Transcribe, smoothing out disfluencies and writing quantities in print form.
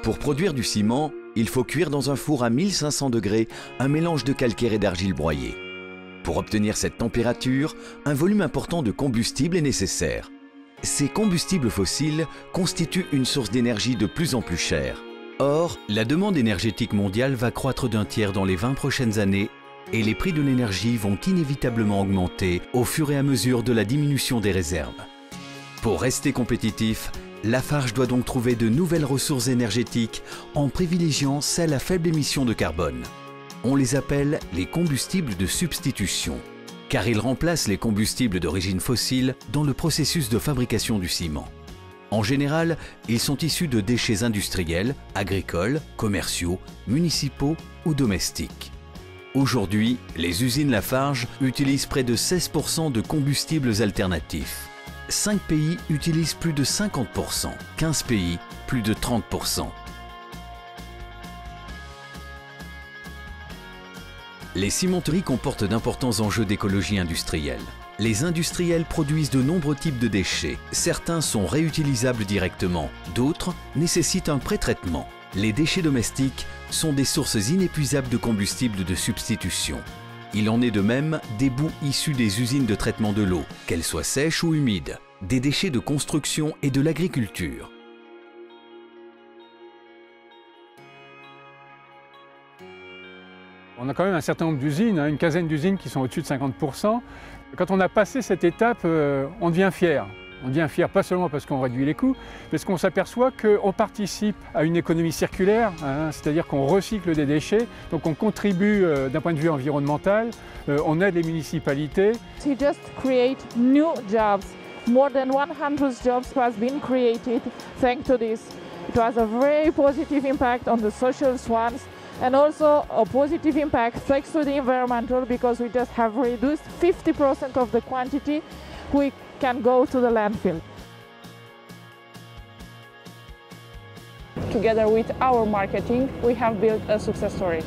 Pour produire du ciment, il faut cuire dans un four à 1500 degrés un mélange de calcaire et d'argile broyée. Pour obtenir cette température, un volume important de combustible est nécessaire. Ces combustibles fossiles constituent une source d'énergie de plus en plus chère. Or, la demande énergétique mondiale va croître d'un tiers dans les 20 prochaines années et les prix de l'énergie vont inévitablement augmenter au fur et à mesure de la diminution des réserves. Pour rester compétitif, Lafarge doit donc trouver de nouvelles ressources énergétiques en privilégiant celles à faible émission de carbone. On les appelle les combustibles de substitution, car ils remplacent les combustibles d'origine fossile dans le processus de fabrication du ciment. En général, ils sont issus de déchets industriels, agricoles, commerciaux, municipaux ou domestiques. Aujourd'hui, les usines Lafarge utilisent près de 16% de combustibles alternatifs. 5 pays utilisent plus de 50%, 15 pays plus de 30%. Les cimenteries comportent d'importants enjeux d'écologie industrielle. Les industriels produisent de nombreux types de déchets. Certains sont réutilisables directement, d'autres nécessitent un pré-traitement. Les déchets domestiques sont des sources inépuisables de combustibles de substitution. Il en est de même des boues issues des usines de traitement de l'eau, qu'elles soient sèches ou humides, des déchets de construction et de l'agriculture. On a quand même un certain nombre d'usines, une quinzaine d'usines qui sont au-dessus de 50%. Quand on a passé cette étape, on devient fier. On devient fier pas seulement parce qu'on réduit les coûts, mais parce qu'on s'aperçoit qu'on participe à une économie circulaire, c'est-à-dire qu'on recycle des déchets, donc on contribue d'un point de vue environnemental, on aide les municipalités. We just create new jobs. More than 100 jobs has been created thanks to this. It has a very positive impact on the social ones and also a positive impact thanks to the environmental because we just have reduced 50% of the quantity we can go to the landfill. Together with our marketing, we have built a success story.